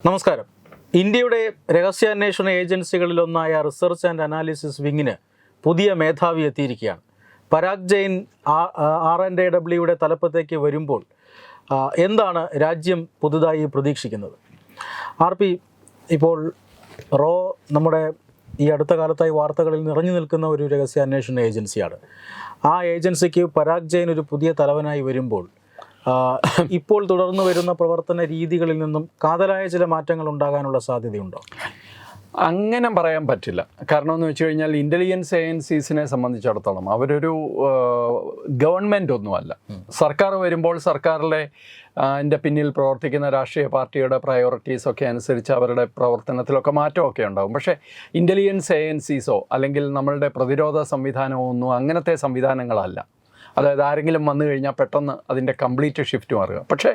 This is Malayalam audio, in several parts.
നമസ്കാരം. ഇന്ത്യയുടെ രഹസ്യാന്വേഷണ ഏജൻസികളിലൊന്നായ റിസർച്ച് ആൻഡ് അനാലിസിസ് വിങ്ങിന് പുതിയ മേധാവി എത്തിയിരിക്കുകയാണ്. പരാഗ് ജെയിൻ R&AWയുടെ തലപ്പത്തേക്ക് വരുമ്പോൾ എന്താണ് രാജ്യം പുതുതായി പ്രതീക്ഷിക്കുന്നത്? RP, ഇപ്പോൾ റോ നമ്മുടെ ഈ അടുത്ത കാലത്തായി വാർത്തകളിൽ നിറഞ്ഞു നിൽക്കുന്ന ഒരു രഹസ്യാന്വേഷണ ഏജൻസിയാണ്. ആ ഏജൻസിക്ക് പരാഗ് ജെയിൻ ഒരു പുതിയ തലവനായി വരുമ്പോൾ ഇപ്പോൾ തുടർന്നു വരുന്ന പ്രവർത്തന രീതികളിൽ നിന്നും കാതലായ ചില മാറ്റങ്ങൾ ഉണ്ടാകാനുള്ള സാധ്യതയുണ്ടോ? അങ്ങനെ പറയാൻ പറ്റില്ല. കാരണം എന്ന് വെച്ച് കഴിഞ്ഞാൽ ഇൻ്റലിജൻസ് ഏജൻസീസിനെ സംബന്ധിച്ചിടത്തോളം അവരൊരു ഗവൺമെൻറ് ഒന്നുമല്ല. സർക്കാർ വരുമ്പോൾ സർക്കാരിലെ അതിൻ്റെ പിന്നിൽ പ്രവർത്തിക്കുന്ന രാഷ്ട്രീയ പാർട്ടിയുടെ പ്രയോറിറ്റീസൊക്കെ അനുസരിച്ച് അവരുടെ പ്രവർത്തനത്തിലൊക്കെ മാറ്റമൊക്കെ ഉണ്ടാകും. പക്ഷേ ഇൻ്റലിജൻസ് ഏജൻസീസോ അല്ലെങ്കിൽ നമ്മളുടെ പ്രതിരോധ സംവിധാനമോ ഒന്നും അങ്ങനത്തെ സംവിധാനങ്ങളല്ല. അതായത് ആരെങ്കിലും വന്നു കഴിഞ്ഞാൽ പെട്ടെന്ന് അതിൻ്റെ കംപ്ലീറ്റ് ഷിഫ്റ്റ് മാറുക. പക്ഷേ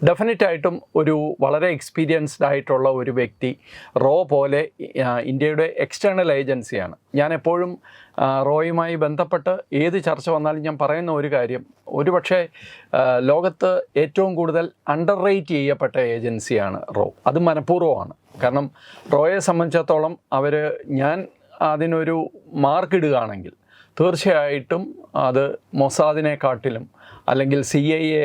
ഡെഫിനറ്റായിട്ടും ഒരു വളരെ എക്സ്പീരിയൻസ്ഡ് ആയിട്ടുള്ള ഒരു വ്യക്തി റോ പോലെ ഇന്ത്യയുടെ എക്സ്റ്റേണൽ ഏജൻസിയാണ്. ഞാൻ എപ്പോഴും റോയുമായി ബന്ധപ്പെട്ട് ഏത് ചർച്ച വന്നാലും ഞാൻ പറയുന്ന ഒരു കാര്യം, ഒരുപക്ഷെ ലോകത്ത് ഏറ്റവും കൂടുതൽ അണ്ടർ റേറ്റ് ചെയ്യപ്പെട്ട ഏജൻസിയാണ് റോ. അത് മനഃപൂർവ്വമാണ്. കാരണം റോയെ സംബന്ധിച്ചിടത്തോളം ഞാൻ അതിനൊരു മാർക്കിടുകയാണെങ്കിൽ തീർച്ചയായിട്ടും അത് മൊസാദിനെക്കാട്ടിലും അല്ലെങ്കിൽ CIA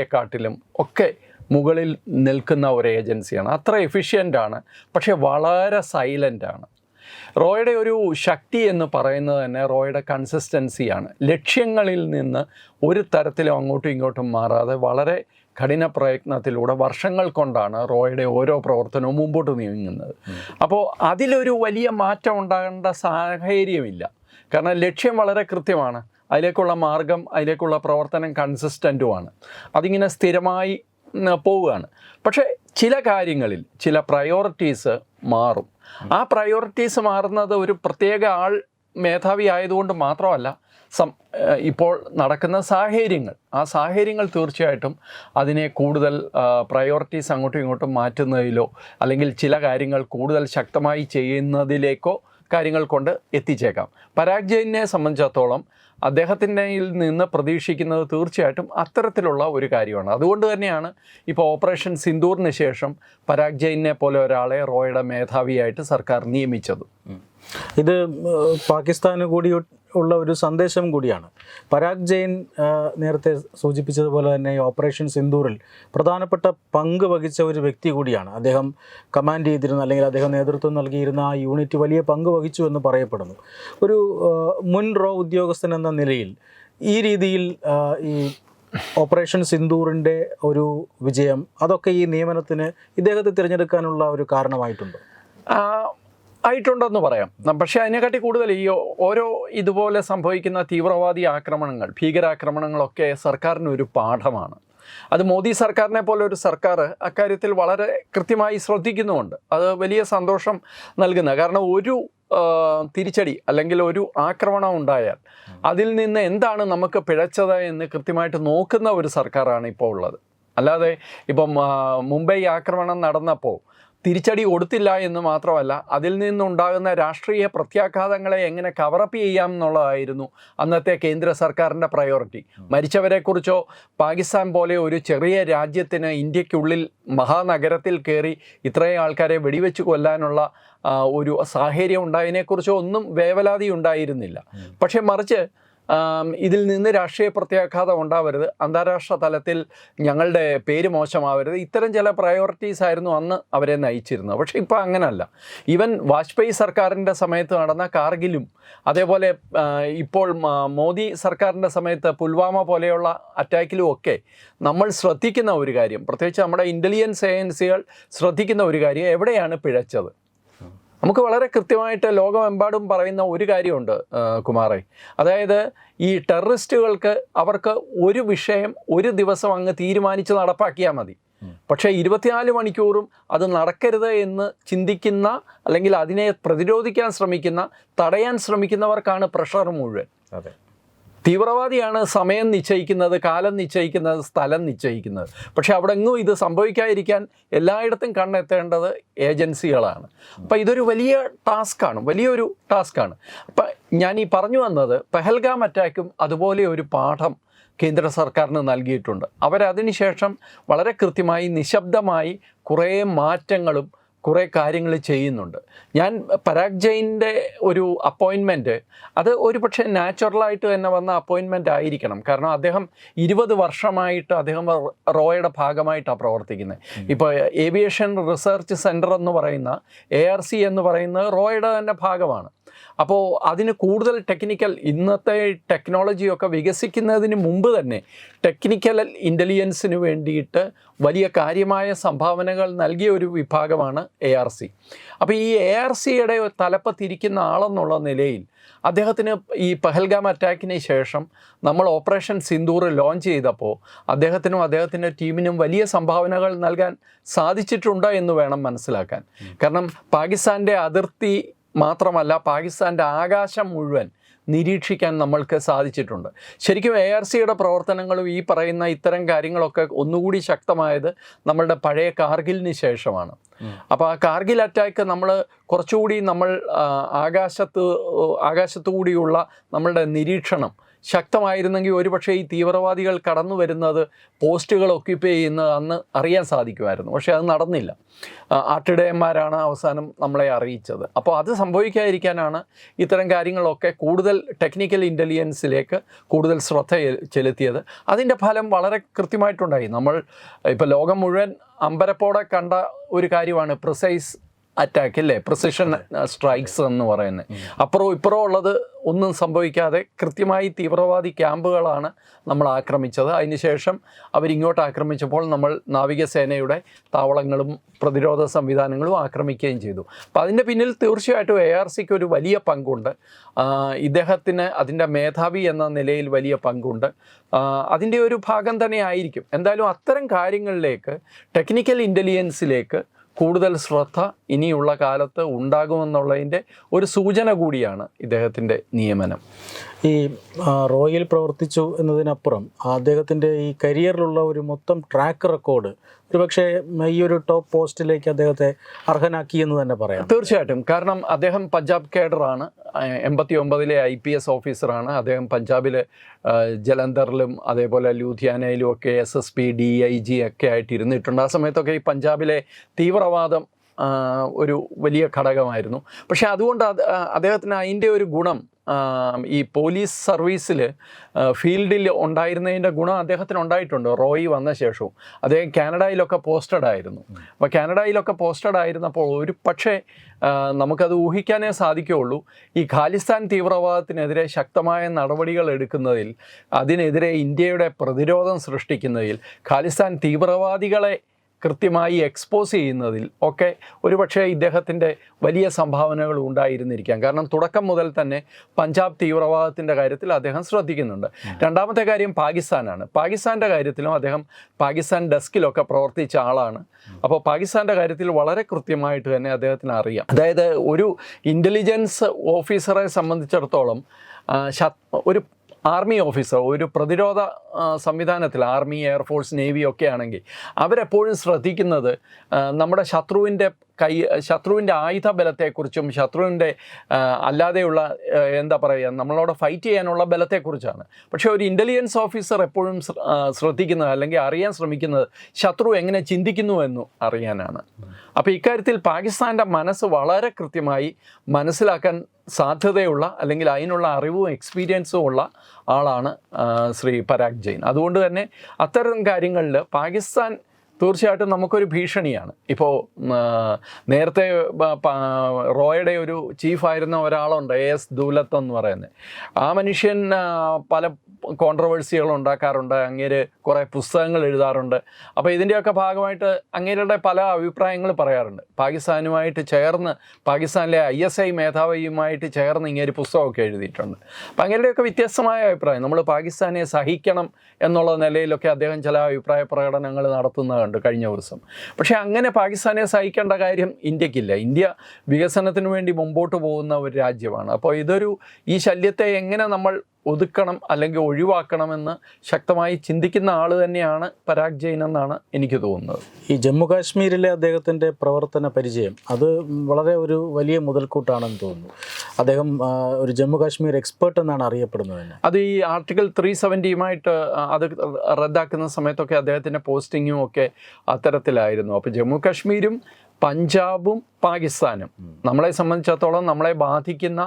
ഒക്കെ മുകളിൽ നിൽക്കുന്ന ഒരു ഏജൻസിയാണ്. അത്ര എഫിഷ്യൻ്റാണ്, പക്ഷേ വളരെ സൈലൻ്റാണ്. റോയുടെ ഒരു ശക്തി എന്ന് പറയുന്നത് തന്നെ റോയുടെ കൺസിസ്റ്റൻസിയാണ്. ലക്ഷ്യങ്ങളിൽ നിന്ന് ഒരു തരത്തിലും അങ്ങോട്ടും ഇങ്ങോട്ടും മാറാതെ വളരെ കഠിന പ്രയത്നത്തിലൂടെ വർഷങ്ങൾ കൊണ്ടാണ് റോയുടെ ഓരോ പ്രവർത്തനവും മുമ്പോട്ട് നീങ്ങുന്നത്. അപ്പോൾ അതിലൊരു വലിയ മാറ്റം ഉണ്ടാകേണ്ട സാഹചര്യമില്ല. കാരണം ലക്ഷ്യം വളരെ കൃത്യമാണ്, അതിലേക്കുള്ള മാർഗം, അതിലേക്കുള്ള പ്രവർത്തനം കൺസിസ്റ്റൻറ്റുമാണ്. അതിങ്ങനെ സ്ഥിരമായി പോവുകയാണ്. പക്ഷേ ചില കാര്യങ്ങളിൽ ചില പ്രയോറിറ്റീസ് മാറും. ആ പ്രയോറിറ്റീസ് മാറുന്നത് ഒരു പ്രത്യേക ആൾ മേധാവി ആയതുകൊണ്ട് മാത്രമല്ല, ഇപ്പോൾ നടക്കുന്ന ആ സാഹചര്യങ്ങൾ തീർച്ചയായിട്ടും അതിനെ കൂടുതൽ പ്രയോറിറ്റീസ് അങ്ങോട്ടും ഇങ്ങോട്ടും മാറ്റുന്നതിലോ അല്ലെങ്കിൽ ചില കാര്യങ്ങൾ കൂടുതൽ ശക്തമായി ചെയ്യുന്നതിലേക്കോ കാര്യങ്ങൾ കൊണ്ട് എത്തിച്ചേക്കാം. പരാഗ് ജെയിനെ സംബന്ധിച്ചിടത്തോളം അദ്ദേഹത്തിൻ്റെ നിന്ന് പ്രതീക്ഷിക്കുന്നത് തീർച്ചയായിട്ടും അത്തരത്തിലുള്ള ഒരു കാര്യമാണ്. അതുകൊണ്ട് തന്നെയാണ് ഇപ്പോൾ ഓപ്പറേഷൻ സിന്ദൂറിന് ശേഷം പരാഗ് ജെയിനെ പോലെ ഒരാളെ റോയുടെ മേധാവിയായിട്ട് സർക്കാർ നിയമിച്ചത്. ഇത് പാകിസ്ഥാന് കൂടി ഉള്ള ഒരു സന്ദേശം കൂടിയാണ്. പരാഗ് ജെയിൻ നേരത്തെ സൂചിപ്പിച്ചതുപോലെ തന്നെ ഈ ഓപ്പറേഷൻ സിന്ദൂറിൽ പ്രധാനപ്പെട്ട പങ്ക് വഹിച്ച ഒരു വ്യക്തി കൂടിയാണ്. അദ്ദേഹം കമാൻഡ് ചെയ്തിരുന്ന അല്ലെങ്കിൽ അദ്ദേഹം നേതൃത്വം നൽകിയിരുന്ന ആ യൂണിറ്റ് വലിയ പങ്ക് വഹിച്ചു എന്ന് പറയപ്പെടുന്നു. ഒരു മുൻ റോ ഉദ്യോഗസ്ഥൻ എന്ന നിലയിൽ ഈ രീതിയിൽ ഈ ഓപ്പറേഷൻ സിന്ദൂറിൻ്റെ ഒരു വിജയം അതൊക്കെ ഈ നിയമനത്തിന് ഇദ്ദേഹത്തെ തിരഞ്ഞെടുക്കാനുള്ള ഒരു കാരണമായിട്ടുണ്ടോ? ആയിട്ടുണ്ടെന്ന് പറയാം. പക്ഷേ അതിനെക്കാട്ടി കൂടുതൽ ഈ ഓരോ ഇതുപോലെ സംഭവിക്കുന്ന തീവ്രവാദി ആക്രമണങ്ങൾ, ഭീകരാക്രമണങ്ങളൊക്കെ സർക്കാരിനൊരു പാഠമാണ്. അത് മോദി സർക്കാരിനെ പോലെ ഒരു സർക്കാർ അക്കാര്യത്തിൽ വളരെ കൃത്യമായി ശ്രദ്ധിക്കുന്നുമുണ്ട്. അത് വലിയ സന്തോഷം നൽകുന്ന, കാരണം ഒരു തിരിച്ചടി അല്ലെങ്കിൽ ഒരു ആക്രമണം ഉണ്ടായാൽ അതിൽ നിന്ന് എന്താണ് നമുക്ക് പിഴച്ചത് എന്ന് കൃത്യമായിട്ട് നോക്കുന്ന ഒരു സർക്കാരാണ് ഇപ്പോൾ ഉള്ളത്. അല്ലാതെ ഇപ്പം മുംബൈ ആക്രമണം നടന്നപ്പോൾ തിരിച്ചടി കൊടുത്തില്ല എന്ന് മാത്രമല്ല, അതിൽ നിന്നുണ്ടാകുന്ന രാഷ്ട്രീയ പ്രത്യാഘാതങ്ങളെ എങ്ങനെ കവറപ്പ് ചെയ്യാം എന്നുള്ളതായിരുന്നു അന്നത്തെ കേന്ദ്ര സർക്കാരിൻ്റെ പ്രയോറിറ്റി. മരിച്ചവരെക്കുറിച്ചോ പാകിസ്ഥാൻ പോലെ ഒരു ചെറിയ രാജ്യത്തിന് ഇന്ത്യക്കുള്ളിൽ മഹാനഗരത്തിൽ കയറി ഇത്രയും ആൾക്കാരെ വെടിവെച്ച് കൊല്ലാനുള്ള ഒരു സാഹചര്യം ഉണ്ടായതിനെക്കുറിച്ചോ ഒന്നും വേവലാതി ഉണ്ടായിരുന്നില്ല. പക്ഷേ മറിച്ച് ഇതിൽ നിന്ന് രാഷ്ട്രീയ പ്രത്യാഘാതം ഉണ്ടാവരുത്, അന്താരാഷ്ട്ര തലത്തിൽ ഞങ്ങളുടെ പേര് മോശമാവരുത്, ഇത്തരം ചില പ്രയോറിറ്റീസ് ആയിരുന്നു അന്ന് അവരെ നയിച്ചിരുന്നത്. പക്ഷേ ഇപ്പോൾ അങ്ങനല്ല. ഈവൻ വാജ്പേയി സർക്കാരിൻ്റെ സമയത്ത് നടന്ന കാർഗിലും അതേപോലെ ഇപ്പോൾ മോദി സർക്കാരിൻ്റെ സമയത്ത് പുൽവാമ പോലെയുള്ള അറ്റാക്കിലും ഒക്കെ നമ്മൾ ശ്രദ്ധിക്കുന്ന ഒരു കാര്യം, പ്രത്യേകിച്ച് നമ്മുടെ ഇൻ്റലിജൻസ് ഏജൻസികൾ ശ്രദ്ധിക്കുന്ന ഒരു കാര്യം, എവിടെയാണ് പിഴച്ചത്. നമുക്ക് വളരെ കൃത്യമായിട്ട് ലോകമെമ്പാടും പറയുന്ന ഒരു കാര്യമുണ്ട് കുമാറേ, അതായത് ഈ ടെററിസ്റ്റുകൾക്ക് അവർക്ക് ഒരു വിഷയം ഒരു ദിവസം അങ്ങ് തീരുമാനിച്ച് നടപ്പാക്കിയാൽ മതി. പക്ഷേ 24 മണിക്കൂറും അത് നടക്കരുത് എന്ന് ചിന്തിക്കുന്ന അല്ലെങ്കിൽ അതിനെ പ്രതിരോധിക്കാൻ ശ്രമിക്കുന്ന, തടയാൻ ശ്രമിക്കുന്നവർക്കാണ് പ്രഷർ മുഴുവൻ. അതെ, തീവ്രവാദിയാണ് സമയം നിശ്ചയിക്കുന്നത്, കാലം നിശ്ചയിക്കുന്നത്, സ്ഥലം നിശ്ചയിക്കുന്നത്. പക്ഷെ അവിടെ എങ്ങും ഇത് സംഭവിക്കാതിരിക്കാൻ എല്ലായിടത്തും കണ്ണെത്തേണ്ടത് ഏജൻസികളാണ്. അപ്പം ഇതൊരു വലിയൊരു ടാസ്ക്കാണ്. അപ്പം ഞാൻ ഈ പറഞ്ഞു വന്നത്, പെഹൽഗാം അറ്റാക്കും അതുപോലെ ഒരു പാഠം കേന്ദ്ര സർക്കാരിന് നൽകിയിട്ടുണ്ട്. അവരതിനുശേഷം വളരെ കൃത്യമായി നിശബ്ദമായി കുറേ മാറ്റങ്ങളും കുറേ കാര്യങ്ങൾ ചെയ്യുന്നുണ്ട്. ഞാൻ പരാഗ് ജെയിൻ്റെ ഒരു അപ്പോയിൻമെൻറ്റ് അത് ഒരു പക്ഷേ നാച്ചുറലായിട്ട് തന്നെ വന്ന അപ്പോയിൻമെൻ്റ് ആയിരിക്കണം. കാരണം അദ്ദേഹം 20 വർഷമായിട്ട് അദ്ദേഹം റോയുടെ ഭാഗമായിട്ടാണ് പ്രവർത്തിക്കുന്നത്. ഇപ്പോൾ ഏവിയേഷൻ റിസർച്ച് സെൻറ്റർ എന്ന് പറയുന്ന ARC എന്ന് പറയുന്നത് റോയുടെ തന്നെ ഭാഗമാണ്. അപ്പോൾ അതിന് കൂടുതൽ ഇന്നത്തെ ടെക്നോളജിയൊക്കെ വികസിക്കുന്നതിന് മുമ്പ് തന്നെ ടെക്നിക്കൽ ഇൻ്റലിജൻസിന് വേണ്ടിയിട്ട് വലിയ കാര്യമായ സംഭാവനകൾ നൽകിയ ഒരു വിഭാഗമാണ് ARC. അപ്പോൾ ഈ ARCയുടെ തലപ്പത്തിരിക്കുന്ന ആളെന്നുള്ള നിലയിൽ അദ്ദേഹത്തിന് ഈ പഹൽഗാം അറ്റാക്കിന് ശേഷം നമ്മൾ ഓപ്പറേഷൻ സിന്ദൂർ ലോഞ്ച് ചെയ്തപ്പോൾ അദ്ദേഹത്തിനും അദ്ദേഹത്തിൻ്റെ ടീമിനും വലിയ സംഭാവനകൾ നൽകാൻ സാധിച്ചിട്ടുണ്ട് എന്ന് വേണം മനസ്സിലാക്കാൻ. കാരണം പാകിസ്ഥാൻ്റെ അതിർത്തി മാത്രമല്ല, പാകിസ്ഥാൻ്റെ ആകാശം മുഴുവൻ നിരീക്ഷിക്കാൻ നമ്മൾക്ക് സാധിച്ചിട്ടുണ്ട്. ശരിക്കും ARCയുടെ പ്രവർത്തനങ്ങളും ഈ പറയുന്ന ഇത്തരം കാര്യങ്ങളൊക്കെ ഒന്നുകൂടി ശക്തമായത് നമ്മളുടെ പഴയ കാർഗിലിന് ശേഷമാണ്. അപ്പോൾ ആ കാർഗിൽ അറ്റാക്ക് നമ്മൾ കുറച്ചുകൂടി ആകാശത്തു കൂടിയുള്ള നമ്മളുടെ നിരീക്ഷണം ശക്തമായിരുന്നെങ്കിൽ ഒരുപക്ഷെ ഈ തീവ്രവാദികൾ കടന്നു വരുന്നത് പോസ്റ്റുകൾ ഒക്യുപ്പൈ ചെയ്യുന്നത് അന്ന് അറിയാൻ സാധിക്കുമായിരുന്നു. പക്ഷേ അത് നടന്നില്ല. ആട്ടിടയന്മാരാണ് അവസാനം നമ്മളെ അറിയിച്ചത്. അപ്പോൾ അത് സംഭവിക്കാതിരിക്കാനാണ് ഇത്തരം കാര്യങ്ങളൊക്കെ കൂടുതൽ ടെക്നിക്കൽ ഇൻ്റലിജൻസിലേക്ക് കൂടുതൽ ശ്രദ്ധ ചെലുത്തിയത്. അതിൻ്റെ ഫലം വളരെ കൃത്യമായിട്ടുണ്ടായി. നമ്മൾ ഇപ്പോൾ ലോകം മുഴുവൻ അമ്പരപ്പോടെ കണ്ട ഒരു കാര്യമാണ് പ്രിസൈസ് അറ്റാക്ക് അല്ലേ, പ്രിസിഷൻ സ്ട്രൈക്സ് എന്ന് പറയുന്നത്. അപ്പുറവും ഇപ്പുറവും ഉള്ളത് ഒന്നും സംഭവിക്കാതെ കൃത്യമായി തീവ്രവാദി ക്യാമ്പുകളാണ് നമ്മൾ ആക്രമിച്ചത്. അതിനുശേഷം അവരിങ്ങോട്ട് ആക്രമിച്ചപ്പോൾ നമ്മൾ നാവികസേനയുടെ താവളങ്ങളും പ്രതിരോധ സംവിധാനങ്ങളും ആക്രമിക്കുകയും ചെയ്തു. അപ്പോൾ അതിൻ്റെ പിന്നിൽ തീർച്ചയായിട്ടും ARCക്ക് ഒരു വലിയ പങ്കുണ്ട്. ഇദ്ദേഹത്തിന് അതിൻ്റെ മേധാവി എന്ന നിലയിൽ വലിയ പങ്കുണ്ട്. അതിൻ്റെ ഒരു ഭാഗം തന്നെ ആയിരിക്കും. എന്തായാലും അത്തരം കാര്യങ്ങളിലേക്ക് ടെക്നിക്കൽ ഇൻ്റലിജൻസിലേക്ക് കൂടുതൽ ശ്രദ്ധ ഇനിയുള്ള കാലത്ത് ഉണ്ടാകുമെന്നുള്ളതിൻ്റെ ഒരു സൂചന കൂടിയാണ് ഇദ്ദേഹത്തിൻ്റെ നിയമനം. ഈ റോയിൽ പ്രവർത്തിച്ചു എന്നതിനപ്പുറം അദ്ദേഹത്തിൻ്റെ ഈ കരിയറിലുള്ള ഒരു മൊത്തം ട്രാക്ക് റെക്കോർഡ് ഒരുപക്ഷെ ഈ ഒരു ടോപ്പ് പോസ്റ്റിലേക്ക് അദ്ദേഹത്തെ അർഹനാക്കി എന്ന് തന്നെ പറയാം. തീർച്ചയായിട്ടും. കാരണം അദ്ദേഹം പഞ്ചാബ് കേഡറാണ്. 89-ലെ IPS ഓഫീസറാണ്. അദ്ദേഹം പഞ്ചാബിലെ ജലന്ധറിലും അതേപോലെ ലൂധിയാനയിലും ഒക്കെ SSP DIG ഒക്കെ ആയിട്ട് ഇരുന്നിട്ടുണ്ട്. ആ സമയത്തൊക്കെ ഈ പഞ്ചാബിലെ തീവ്രവാദം ഒരു വലിയ ഘടകമായിരുന്നു. പക്ഷേ അതുകൊണ്ട് അദ്ദേഹത്തിന് അതിൻ്റെ ഒരു ഗുണം ഈ പോലീസ് സർവീസിൽ ഫീൽഡിൽ ഉണ്ടായിരുന്നതിൻ്റെ ഗുണം അദ്ദേഹത്തിന് ഉണ്ടായിട്ടുണ്ട്. റോയി വന്ന ശേഷവും അദ്ദേഹം കാനഡയിലൊക്കെ പോസ്റ്റഡ് ആയിരുന്നു. അപ്പോൾ കാനഡയിലൊക്കെ പോസ്റ്റഡ് ആയിരുന്നപ്പോൾ ഒരു പക്ഷേ നമുക്കത് ഊഹിക്കാനേ സാധിക്കുകയുള്ളൂ, ഈ ഖാലിസ്ഥാൻ തീവ്രവാദത്തിനെതിരെ ശക്തമായ നടപടികൾ എടുക്കുന്നതിൽ, അതിനെതിരെ ഇന്ത്യയുടെ പ്രതിരോധം സൃഷ്ടിക്കുന്നതിൽ, ഖാലിസ്ഥാൻ തീവ്രവാദികളെ കൃത്യമായി എക്സ്പോസ് ചെയ്യുന്നതിൽ ഒക്കെ ഒരുപക്ഷെ ഇദ്ദേഹത്തിൻ്റെ വലിയ സംഭാവനകൾ ഉണ്ടായിരുന്നിരിക്കാം. കാരണം തുടക്കം മുതൽ തന്നെ പഞ്ചാബ് തീവ്രവാദത്തിൻ്റെ കാര്യത്തിൽ അദ്ദേഹം ശ്രദ്ധിക്കുന്നുണ്ട്. രണ്ടാമത്തെ കാര്യം പാകിസ്ഥാനാണ്. പാകിസ്ഥാൻ്റെ കാര്യത്തിലും അദ്ദേഹം പാകിസ്ഥാൻ ഡെസ്കിലൊക്കെ പ്രവർത്തിച്ച ആളാണ്. അപ്പോൾ പാകിസ്ഥാൻ്റെ കാര്യത്തിൽ വളരെ കൃത്യമായിട്ട് തന്നെ അദ്ദേഹത്തിന് അറിയാം. അതായത് ഒരു ഇൻ്റലിജൻസ് ഓഫീസറെ സംബന്ധിച്ചിടത്തോളം ഒരു ആർമി ഓഫീസർ ഒരു പ്രതിരോധ സംവിധാനത്തിൽ ആർമി, എയർഫോഴ്സ്, നേവി ഒക്കെ ആണെങ്കിൽ അവരെപ്പോഴും ശ്രദ്ധിക്കുന്നത് നമ്മുടെ ശത്രുവിൻ്റെ ആയുധ ബലത്തെക്കുറിച്ചും ശത്രുവിൻ്റെ അല്ലാതെയുള്ള എന്താ പറയുക നമ്മളോട് ഫൈറ്റ് ചെയ്യാനുള്ള ബലത്തെക്കുറിച്ചാണ്. പക്ഷേ ഒരു ഇൻ്റലിജൻസ് ഓഫീസർ എപ്പോഴും ശ്രദ്ധിക്കുന്നത് അല്ലെങ്കിൽ അറിയാൻ ശ്രമിക്കുന്നത് ശത്രു എങ്ങനെ ചിന്തിക്കുന്നു എന്ന് അറിയാനാണ്. അപ്പോൾ ഇക്കാര്യത്തിൽ പാകിസ്ഥാൻ്റെ മനസ്സ് വളരെ കൃത്യമായി മനസ്സിലാക്കാൻ സാധ്യതയുള്ള അല്ലെങ്കിൽ അതിനുള്ള അറിവും എക്സ്പീരിയൻസും ഉള്ള ആളാണ് ശ്രീ പരാഗ് ജെയിൻ. അതുകൊണ്ട് തന്നെ അത്തരം കാര്യങ്ങളിൽ പാകിസ്ഥാൻ തീർച്ചയായിട്ടും നമുക്കൊരു ഭീഷണിയാണ്. ഇപ്പോൾ നേരത്തെ റോയുടെ ഒരു ചീഫായിരുന്ന ഒരാളുണ്ട്, AS ദൂലത്ത് എന്ന് പറയുന്നത്. ആ മനുഷ്യൻ പല കോൺട്രവേഴ്സികൾ ഉണ്ടാക്കാറുണ്ട്. അങ്ങേര് കുറേ പുസ്തകങ്ങൾ എഴുതാറുണ്ട്. അപ്പോൾ ഇതിൻ്റെയൊക്കെ ഭാഗമായിട്ട് അങ്ങേരുടെ പല അഭിപ്രായങ്ങൾ പറയാറുണ്ട്. പാകിസ്ഥാനുമായിട്ട് ചേർന്ന് പാകിസ്ഥാനിലെ ISI മേധാവിയുമായിട്ട് ചേർന്ന് ഇങ്ങേര് പുസ്തകമൊക്കെ എഴുതിയിട്ടുണ്ട്. അപ്പം അങ്ങനെയൊക്കെ വ്യത്യസ്തമായ അഭിപ്രായം. നമ്മൾ പാകിസ്ഥാനെ സഹിക്കണം എന്നുള്ള നിലയിലൊക്കെ അദ്ദേഹം ചില അഭിപ്രായ പ്രകടനങ്ങൾ നടത്തുന്നതുണ്ട് കഴിഞ്ഞ ദിവസം. പക്ഷേ അങ്ങനെ പാകിസ്ഥാനെ സഹിക്കേണ്ട കാര്യം ഇന്ത്യക്കില്ല. ഇന്ത്യ വികസനത്തിന് വേണ്ടി മുമ്പോട്ട് പോകുന്ന ഒരു രാജ്യമാണ്. അപ്പോൾ ഈ ശല്യത്തെ എങ്ങനെ നമ്മൾ ഒതുക്കണം അല്ലെങ്കിൽ ഒഴിവാക്കണമെന്ന് ശക്തമായി ചിന്തിക്കുന്ന ആൾ തന്നെയാണ് പരാഗ് ജെയിൻ എന്നാണ് എനിക്ക് തോന്നുന്നത്. ഈ ജമ്മു കാശ്മീരിലെ അദ്ദേഹത്തിൻ്റെ പ്രവർത്തന പരിചയം അത് വളരെ ഒരു വലിയ മുതൽക്കൂട്ടാണെന്ന് തോന്നുന്നു. അദ്ദേഹം ഒരു ജമ്മു കാശ്മീർ എക്സ്പേർട്ട് എന്നാണ് അറിയപ്പെടുന്നത്. അത് ഈ ആർട്ടിക്കിൾ 370 അത് റദ്ദാക്കുന്ന സമയത്തൊക്കെ അദ്ദേഹത്തിൻ്റെ പോസ്റ്റിങ്ങും ഒക്കെ അത്തരത്തിലായിരുന്നു. അപ്പോൾ ജമ്മു കാശ്മീരും പഞ്ചാബും പാകിസ്ഥാനും നമ്മളെ സംബന്ധിച്ചിടത്തോളം നമ്മളെ ബാധിക്കുന്ന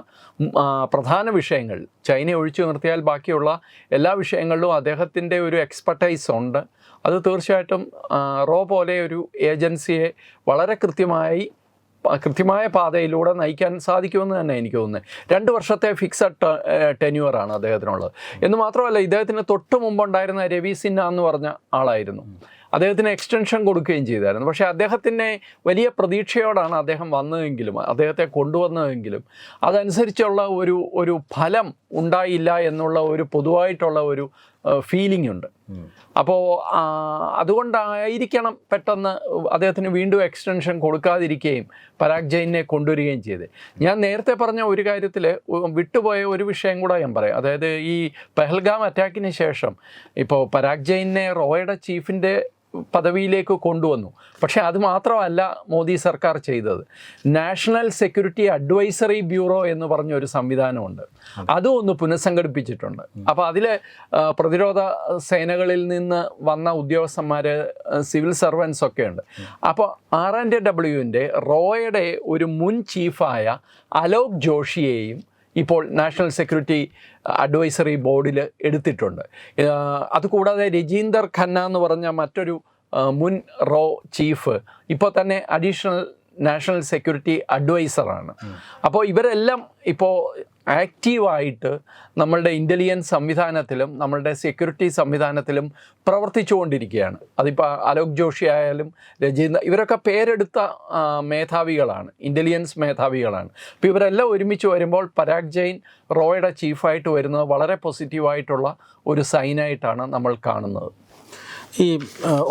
പ്രധാന വിഷയങ്ങൾ ചൈന ഒഴിച്ചു നിർത്തിയാൽ ബാക്കിയുള്ള എല്ലാ വിഷയങ്ങളിലും അദ്ദേഹത്തിൻ്റെ ഒരു എക്സ്പെർട്ടൈസ് ഉണ്ട്. അത് തീർച്ചയായിട്ടും റോ പോലെ ഒരു ഏജൻസിയെ വളരെ കൃത്യമായ പാതയിലൂടെ നയിക്കാൻ സാധിക്കുമെന്ന് തന്നെ എനിക്ക് തോന്നുന്നത്. 2 വർഷത്തെ ഫിക്സഡ് ടെന്യൂറാണ് അദ്ദേഹത്തിനുള്ളത്. എന്ന് മാത്രമല്ല, ഇദ്ദേഹത്തിന് തൊട്ട് മുമ്പുണ്ടായിരുന്ന രവി സിൻഹ എന്ന് പറഞ്ഞ ആളായിരുന്നു. അദ്ദേഹത്തിന് എക്സ്റ്റൻഷൻ കൊടുക്കുകയും ചെയ്തായിരുന്നു. പക്ഷേ അദ്ദേഹത്തിൻ്റെ വലിയ പ്രതീക്ഷയോടാണ് അദ്ദേഹം അദ്ദേഹത്തെ കൊണ്ടുവന്നതെങ്കിലും അതനുസരിച്ചുള്ള ഒരു ഫലം ഉണ്ടായില്ല എന്നുള്ള ഒരു പൊതുവായിട്ടുള്ള ഒരു ഫീലിംഗ് ഉണ്ട്. അപ്പോൾ അതുകൊണ്ടായിരിക്കണം പെട്ടെന്ന് അദ്ദേഹത്തിന് വീണ്ടും എക്സ്റ്റൻഷൻ കൊടുക്കാതിരിക്കുകയും പരാഗ് ജെയിനെ കൊണ്ടുവരികയും ചെയ്ത്. ഞാൻ നേരത്തെ പറഞ്ഞ ഒരു കാര്യത്തിൽ വിട്ടുപോയ ഒരു വിഷയം കൂടെ ഞാൻ പറയാം. അതായത് ഈ പെഹൽഗാം അറ്റാക്കിന് ശേഷം ഇപ്പോൾ പരാഗ് ജെയിനെ റോയുടെ ചീഫിൻ്റെ പദവിയിലേക്ക് കൊണ്ടുവന്നു. പക്ഷേ അത് മാത്രമല്ല മോദി സർക്കാർ ചെയ്തത്. നാഷണൽ സെക്യൂരിറ്റി അഡ്വൈസറി ബ്യൂറോ എന്ന് പറഞ്ഞൊരു സംവിധാനമുണ്ട്. അതും ഒന്ന് പുനഃസംഘടിപ്പിച്ചിട്ടുണ്ട്. അപ്പോൾ അതിൽ പ്രതിരോധ സേനകളിൽ നിന്ന് വന്ന ഉദ്യോഗസ്ഥന്മാർ, സിവിൽ സർവൻസ് ഒക്കെ ഉണ്ട്. അപ്പോൾ R&Wൻ്റെ റോയുടെ ഒരു മുൻ ചീഫായ അലോക് ജോഷിയെയും ഇപ്പോൾ നാഷണൽ സെക്യൂരിറ്റി അഡ്വൈസറി ബോർഡിൽ എടുത്തിട്ടുണ്ട്. അതുകൂടാതെ രജീന്ദർ ഖന്ന എന്ന് പറഞ്ഞ മറ്റൊരു മുൻ റോ ചീഫ് ഇപ്പോൾ തന്നെ അഡീഷണൽ നാഷണൽ സെക്യൂരിറ്റി അഡ്വൈസറാണ്. അപ്പോൾ ഇവരെല്ലാം ഇപ്പോൾ ആക്റ്റീവായിട്ട് നമ്മളുടെ ഇൻ്റലിജൻസ് സംവിധാനത്തിലും നമ്മളുടെ സെക്യൂരിറ്റി സംവിധാനത്തിലും പ്രവർത്തിച്ചുകൊണ്ടിരിക്കുകയാണ്. അതിപ്പോൾ അലോക് ജോഷി ആയാലും ഇവരൊക്കെ പേരെടുത്ത മേധാവികളാണ്, ഇൻ്റലിജൻസ് മേധാവികളാണ്. അപ്പോൾ ഇവരെല്ലാം ഒരുമിച്ച് വരുമ്പോൾ പരാഗ് ജെയിൻ റോയുടെ ചീഫായിട്ട് വരുന്നത് വളരെ പോസിറ്റീവായിട്ടുള്ള ഒരു സൈനായിട്ടാണ് നമ്മൾ കാണുന്നത്. ഈ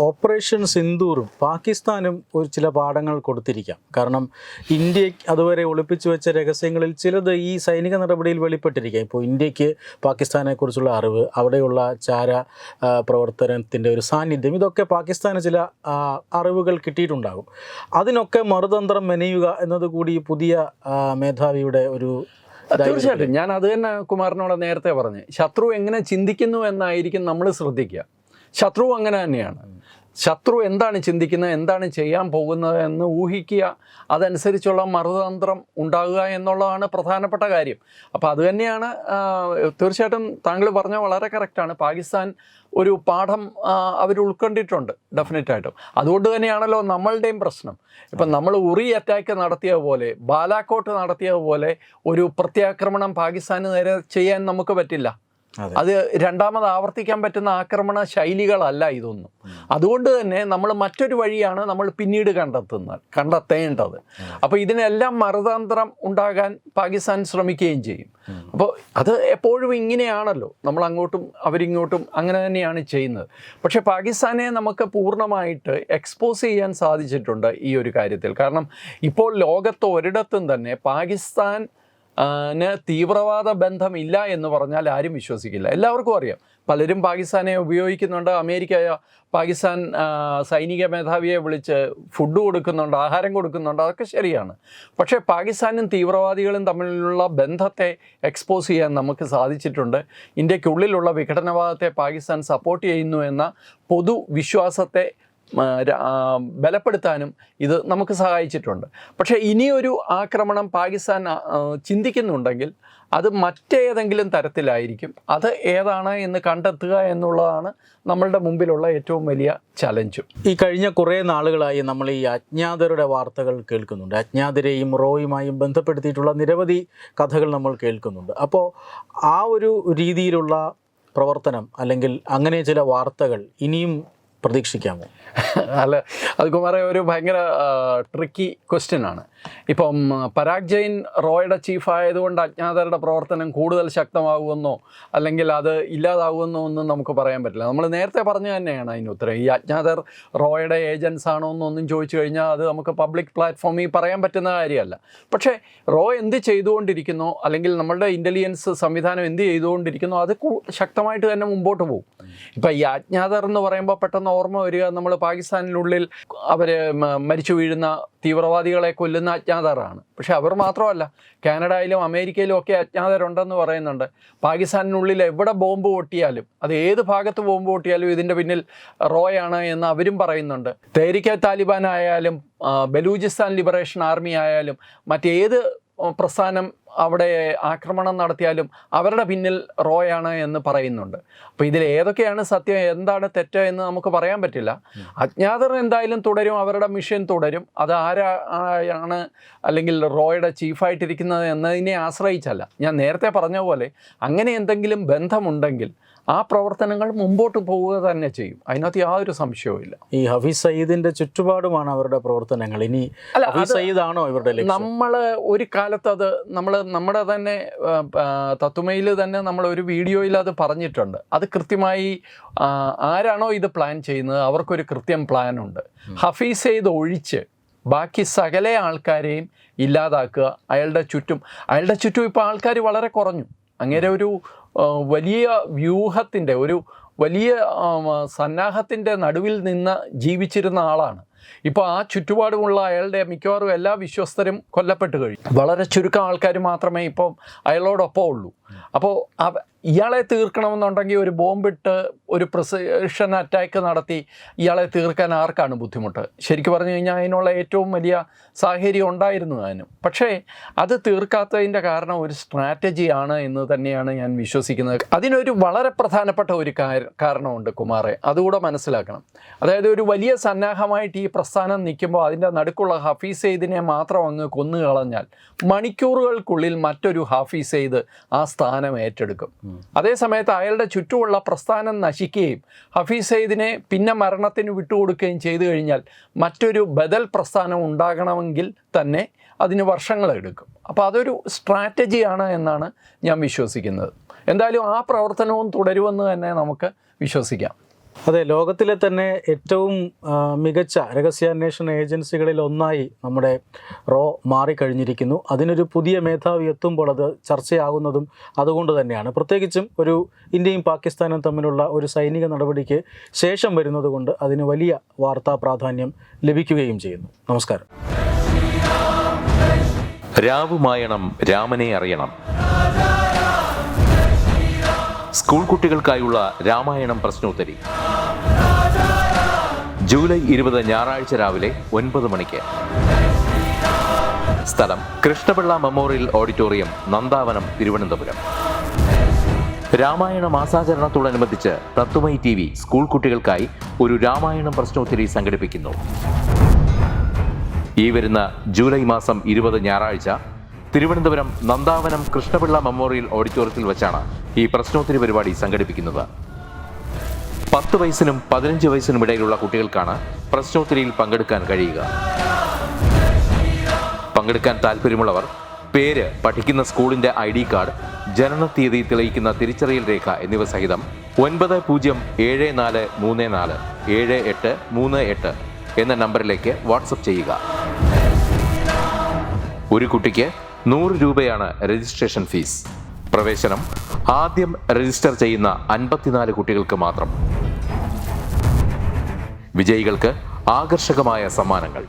ഓപ്പറേഷൻ സിന്ദൂറും പാകിസ്ഥാനും ചില പാഠങ്ങൾ കൊടുത്തിരിക്കാം. കാരണം ഇന്ത്യ അതുവരെ ഒളിപ്പിച്ചു വെച്ച രഹസ്യങ്ങളിൽ ചിലത് ഈ സൈനിക നടപടിയിൽ വെളിപ്പെട്ടിരിക്കാം. ഇപ്പോൾ ഇന്ത്യക്ക് പാകിസ്ഥാനെക്കുറിച്ചുള്ള അറിവ്, അവിടെയുള്ള ചാര പ്രവർത്തനത്തിൻ്റെ ഒരു സാന്നിധ്യം, ഇതൊക്കെ പാകിസ്ഥാന് ചില അറിവുകൾ കിട്ടിയിട്ടുണ്ടാകും. അതിനൊക്കെ മറുതന്ത്രം മെനയുക എന്നതുകൂടി പുതിയ മേധാവിയുടെ ഒരു തീർച്ചയായിട്ടും. ഞാൻ അത് തന്നെ കുമാറിനോട് നേരത്തെ പറഞ്ഞു. ശത്രു എങ്ങനെ ചിന്തിക്കുന്നു എന്നായിരിക്കും നമ്മൾ ശ്രദ്ധിക്കുക. ശത്രു അങ്ങനെ തന്നെയാണ്. ശത്രു എന്താണ് ചിന്തിക്കുന്നത്, എന്താണ് ചെയ്യാൻ പോകുന്നത് എന്ന് ഊഹിക്കുക, അതനുസരിച്ചുള്ള മറുതന്ത്രം ഉണ്ടാകുക എന്നുള്ളതാണ് പ്രധാനപ്പെട്ട കാര്യം. അപ്പോൾ അത് തന്നെയാണ് തീർച്ചയായിട്ടും താങ്കൾ പറഞ്ഞ വളരെ കറക്റ്റാണ്. പാകിസ്ഥാൻ ഒരു പാഠം അവർ ഉൾക്കൊണ്ടിട്ടുണ്ട് ഡെഫിനറ്റായിട്ടും. അതുകൊണ്ട് തന്നെയാണല്ലോ നമ്മളുടെയും പ്രശ്നം. ഇപ്പം നമ്മൾ ഉറി അറ്റാക്ക് നടത്തിയ പോലെ, ബാലാക്കോട്ട് നടത്തിയ പോലെ ഒരു പ്രത്യാക്രമണം പാകിസ്ഥാന് നേരെ ചെയ്യാൻ നമുക്ക് പറ്റില്ല. അത് രണ്ടാമത് ആവർത്തിക്കാൻ പറ്റുന്ന ആക്രമണ ശൈലികളല്ല ഇതൊന്നും. അതുകൊണ്ട് തന്നെ നമ്മൾ മറ്റൊരു വഴിയാണ് നമ്മൾ പിന്നീട് കണ്ടെത്തേണ്ടത്. അപ്പോൾ ഇതിനെല്ലാം മറുതന്ത്രം ഉണ്ടാകാൻ പാകിസ്ഥാൻ ശ്രമിക്കുകയും ചെയ്യും. അപ്പോൾ അത് എപ്പോഴും ഇങ്ങനെയാണല്ലോ, നമ്മൾ അങ്ങോട്ടും അവരിങ്ങോട്ടും അങ്ങനെ തന്നെയാണ് ചെയ്യുന്നത്. പക്ഷേ പാകിസ്ഥാനെ നമുക്ക് പൂർണ്ണമായിട്ട് എക്സ്പോസ് ചെയ്യാൻ സാധിച്ചിട്ടുണ്ട് ഈ ഒരു കാര്യത്തിൽ. കാരണം ഇപ്പോൾ ലോകത്ത് ഒരിടത്തും തന്നെ പാകിസ്ഥാൻ തീവ്രവാദ ബന്ധമില്ല എന്ന് പറഞ്ഞാൽ ആരും വിശ്വസിക്കില്ല. എല്ലാവർക്കും അറിയാം. പലരും പാകിസ്ഥാനെ ഉപയോഗിക്കുന്നുണ്ട്. അമേരിക്ക പാകിസ്ഥാൻ സൈനിക മേധാവിയെ വിളിച്ച് ഫുഡ് കൊടുക്കുന്നുണ്ട്, ആഹാരം കൊടുക്കുന്നുണ്ട്, അതൊക്കെ ശരിയാണ്. പക്ഷേ പാകിസ്ഥാനും തീവ്രവാദികളും തമ്മിലുള്ള ബന്ധത്തെ എക്സ്പോസ് ചെയ്യാൻ നമുക്ക് സാധിച്ചിട്ടുണ്ട്. ഇന്ത്യക്കുള്ളിലുള്ള വിഘടനവാദത്തെ പാകിസ്ഥാൻ സപ്പോർട്ട് ചെയ്യുന്നു എന്ന പൊതുവിശ്വാസത്തെ ബലപ്പെടുത്താനും ഇത് നമുക്ക് സഹായിച്ചിട്ടുണ്ട്. പക്ഷേ ഇനിയൊരു ആക്രമണം പാകിസ്ഥാൻ ചിന്തിക്കുന്നുണ്ടെങ്കിൽ അത് മറ്റേതെങ്കിലും തരത്തിലായിരിക്കും. അത് ഏതാണ് എന്ന് കണ്ടെത്തുക എന്നുള്ളതാണ് നമ്മളുടെ മുമ്പിലുള്ള ഏറ്റവും വലിയ ചലഞ്ചും. ഈ കഴിഞ്ഞ കുറേ നാളുകളായി നമ്മൾ ഈ അജ്ഞാതരുടെ വാർത്തകൾ കേൾക്കുന്നുണ്ട്. അജ്ഞാതരെയും റോയുമായും ബന്ധപ്പെടുത്തിയിട്ടുള്ള നിരവധി കഥകൾ നമ്മൾ കേൾക്കുന്നുണ്ട്. അപ്പോൾ ആ ഒരു രീതിയിലുള്ള പ്രവർത്തനം അല്ലെങ്കിൽ അങ്ങനെ ചില വാർത്തകൾ ഇനിയും പ്രതീക്ഷിക്കാമോ? അല്ല, അത് കുമാരെ ഒരു ഭയങ്കര ട്രിക്കി ക്വസ്റ്റ്യനാണ്. ഇപ്പം പരാഗ് ജെയിൻ റോയുടെ ചീഫായതുകൊണ്ട് അജ്ഞാതരുടെ പ്രവർത്തനം കൂടുതൽ ശക്തമാകുമെന്നോ അല്ലെങ്കിൽ അത് ഇല്ലാതാകുമെന്നോ ഒന്നും നമുക്ക് പറയാൻ പറ്റില്ല. നമ്മൾ നേരത്തെ പറഞ്ഞു തന്നെയാണ് അതിന് ഉത്തരം. ഈ അജ്ഞാതർ റോയുടെ ഏജൻസ് ആണോ എന്നൊന്നും ചോദിച്ചു കഴിഞ്ഞാൽ അത് നമുക്ക് പബ്ലിക് പ്ലാറ്റ്ഫോമിൽ പറയാൻ പറ്റുന്ന കാര്യമല്ല. പക്ഷേ റോ എന്ത് ചെയ്തുകൊണ്ടിരിക്കുന്നോ അല്ലെങ്കിൽ നമ്മളുടെ ഇൻ്റലിജൻസ് സംവിധാനം എന്ത് ചെയ്തുകൊണ്ടിരിക്കുന്നോ അത് ശക്തമായിട്ട് തന്നെ മുമ്പോട്ട് പോകും. ഇപ്പം ഈ അജ്ഞാതർ എന്ന് പറയുമ്പോൾ പെട്ടെന്ന് ഓർമ്മ വരിക, നമ്മൾ പാകിസ്ഥാനിനുള്ളിൽ അവർ മരിച്ചു വീഴുന്ന തീവ്രവാദികളെ കൊല്ലുന്ന അജ്ഞാതരാണ്. പക്ഷെ അവർ മാത്രമല്ല, കാനഡയിലും അമേരിക്കയിലും ഒക്കെ അജ്ഞാതരുണ്ടെന്ന് പറയുന്നുണ്ട്. പാകിസ്ഥാനിനുള്ളിൽ എവിടെ ബോംബ് പൊട്ടിയാലും, അത് ഏത് ഭാഗത്ത് ബോംബ് പൊട്ടിയാലും ഇതിൻ്റെ പിന്നിൽ റോയാണ് എന്ന് അവരും പറയുന്നുണ്ട്. തെഹ്രീക്ക് താലിബാൻ ആയാലും ബലൂചിസ്ഥാൻ ലിബറേഷൻ ആർമി ആയാലും മറ്റേത് പ്രസ്ഥാനം അവിടെ ആക്രമണം നടത്തിയാലും അവരുടെ പിന്നിൽ റോയാണ് എന്ന് പറയുന്നുണ്ട്. അപ്പോൾ ഇതിൽ ഏതൊക്കെയാണ് സത്യം, എന്താണ് തെറ്റ് എന്ന് നമുക്ക് പറയാൻ പറ്റില്ല. അജ്ഞാതർ എന്തായാലും തുടരും, അവരുടെ മിഷൻ തുടരും. അത് ആരാണ് അല്ലെങ്കിൽ റോയുടെ ചീഫായിട്ടിരിക്കുന്നത് എന്നതിനെ ആശ്രയിച്ചല്ല. ഞാൻ നേരത്തെ പറഞ്ഞ പോലെ അങ്ങനെ എന്തെങ്കിലും ബന്ധമുണ്ടെങ്കിൽ ആ പ്രവർത്തനങ്ങൾ മുമ്പോട്ട് പോവുക തന്നെ ചെയ്യും. അതിനകത്ത് യാതൊരു സംശയവും ഇല്ല. ഈ ഹഫീസ് സയ്യിദിന്റെ ചുറ്റുപാടുമാണ് അവരുടെ പ്രവർത്തനങ്ങൾ. ഇനി ഹഫീസ് സയ്യിദ് ആണോ ഇവരുടെ ലക്ഷ്യം? നമ്മൾ ഒരു കാലത്ത് അത് നമ്മുടെ തന്നെ തത്തുമയിൽ തന്നെ നമ്മൾ ഒരു വീഡിയോയിൽ അത് പറഞ്ഞിട്ടുണ്ട്. അത് കൃത്യമായി ആരാണോ ഇത് പ്ലാൻ ചെയ്യുന്നത് അവർക്കൊരു കൃത്യം പ്ലാനുണ്ട്. ഹഫീസ് സയ്യിദ് ഒഴിച്ച് ബാക്കി സകല ആൾക്കാരെയും ഇല്ലാതാക്കുക. അയാളുടെ ചുറ്റും ഇപ്പോൾ ആൾക്കാർ വളരെ കുറഞ്ഞു. അങ്ങനെ ഒരു വലിയ വ്യൂഹത്തിൻ്റെ, ഒരു വലിയ സന്നാഹത്തിൻ്റെ നടുവിൽ നിന്ന് ജീവിച്ചിരുന്ന ആളാണ്. ഇപ്പോൾ ആ ചുറ്റുപാടുമുള്ള അയാളുടെ മിക്കവാറും എല്ലാ വിശ്വസ്തരും കൊല്ലപ്പെട്ട് കഴിഞ്ഞു. വളരെ ചുരുക്കം ആൾക്കാർ മാത്രമേ ഇപ്പം അയാളോടൊപ്പം ഉള്ളൂ. അപ്പോൾ ഇയാളെ തീർക്കണമെന്നുണ്ടെങ്കിൽ ഒരു ബോംബിട്ട് ഒരു പ്രിസിഷൻ അറ്റാക്ക് നടത്തി ഇയാളെ തീർക്കാൻ ആർക്കാണ് ബുദ്ധിമുട്ട്? ശരിക്കും പറഞ്ഞു കഴിഞ്ഞാൽ അതിനുള്ള ഏറ്റവും വലിയ സാഹചര്യം ഉണ്ടായിരുന്നു അതിനും. പക്ഷേ അത് തീർക്കാത്തതിൻ്റെ കാരണം ഒരു സ്ട്രാറ്റജിയാണ് എന്ന് തന്നെയാണ് ഞാൻ വിശ്വസിക്കുന്നത്. അതിനൊരു വളരെ പ്രധാനപ്പെട്ട ഒരു കാരണമുണ്ട് കുമാറെ, അതുകൂടെ മനസ്സിലാക്കണം. അതായത് ഒരു വലിയ സന്നാഹമായിട്ട് ഈ പ്രസ്ഥാനം നിൽക്കുമ്പോൾ അതിൻ്റെ നടുക്കുള്ള ഹഫീസ് സയ്യിദിനെ മാത്രം അങ്ങ് കൊന്നുകളഞ്ഞാൽ മണിക്കൂറുകൾക്കുള്ളിൽ മറ്റൊരു ഹഫീസ് സയ്യിദ് ആ സ്ഥാനം ഏറ്റെടുക്കും. അതേസമയത്ത് അയാളുടെ ചുറ്റുമുള്ള പ്രസ്ഥാനം നശിക്കുകയും ഹഫീസ് സയ്യിദിനെ പിന്നെ മരണത്തിന് വിട്ടുകൊടുക്കുകയും ചെയ്തു കഴിഞ്ഞാൽ മറ്റൊരു ബദൽ പ്രസ്ഥാനം ഉണ്ടാകണമെങ്കിൽ തന്നെ അതിന് വർഷങ്ങളെടുക്കും. അപ്പോൾ അതൊരു സ്ട്രാറ്റജിയാണ് എന്നാണ് ഞാൻ വിശ്വസിക്കുന്നത്. എന്തായാലും ആ പ്രവർത്തനവും തുടരുമെന്ന് തന്നെ നമുക്ക് വിശ്വസിക്കാം. അതെ, ലോകത്തിലെ തന്നെ ഏറ്റവും മികച്ച രഹസ്യാന്വേഷണ ഏജൻസികളിൽ ഒന്നായി നമ്മുടെ റോ മാറിക്കഴിഞ്ഞിരിക്കുന്നു. അതിനൊരു പുതിയ മേധാവി എത്തുമ്പോൾ അത് ചർച്ചയാകുന്നതും അതുകൊണ്ട് തന്നെയാണ്. പ്രത്യേകിച്ചും ഒരു ഇന്ത്യയും പാകിസ്ഥാനും തമ്മിലുള്ള ഒരു സൈനിക നടപടിക്ക് ശേഷം വരുന്നത് കൊണ്ട് അതിന് വലിയ വാർത്താ പ്രാധാന്യം ലഭിക്കുകയും ചെയ്യുന്നു. നമസ്കാരം. രാവുമായണം രാമനെ അറിയണം. സ്കൂൾ കുട്ടികൾക്കായുള്ള രാമായണം പ്രശ്നോത്തരി ജൂലൈ 20 ഞായറാഴ്ച രാവിലെ 9 മണിക്ക്. സ്ഥലം കൃഷ്ണപിള്ള മെമ്മോറിയൽ ഓഡിറ്റോറിയം, നന്ദാവനം, തിരുവനന്തപുരം. രാമായണ മാസാചരണത്തോടനുബന്ധിച്ച് തത്വമൈ TV സ്കൂൾ കുട്ടികൾക്കായി ഒരു രാമായണം പ്രശ്നോത്തരി സംഘടിപ്പിക്കുന്നു. ഈ വരുന്ന ജൂലൈ മാസം 20 ഞായറാഴ്ച തിരുവനന്തപുരം നന്ദാവനം കൃഷ്ണപിള്ള മെമ്മോറിയൽ ഓഡിറ്റോറിയത്തിൽ വെച്ചാണ് ഈ പ്രശ്നോത്തരി പരിപാടി സംഘടിപ്പിക്കുന്നത്. 10 വയസ്സിനും 15 വയസ്സിനും ഇടയിലുള്ള കുട്ടികൾക്കാണ് പ്രശ്നോത്തരിയിൽ പങ്കെടുക്കാൻ കഴിയുക. പങ്കെടുക്കാൻ താല്പര്യമുള്ളവർ പേര്, പഠിക്കുന്ന സ്കൂളിന്റെ ID കാർഡ്, ജനനത്തീയതി തെളിയിക്കുന്ന തിരിച്ചറിയൽ രേഖ എന്നിവ സഹിതം 9034347838 എന്ന നമ്പറിലേക്ക് വാട്സപ്പ് ചെയ്യുക. ഒരു കുട്ടിക്ക് 100 രൂപയാണ് രജിസ്ട്രേഷൻ ഫീസ്. പ്രവേശനം ആദ്യം രജിസ്റ്റർ ചെയ്യുന്ന 54 കുട്ടികൾക്ക് മാത്രം. വിജയികൾക്ക് ആകർഷകമായ സമ്മാനങ്ങൾ.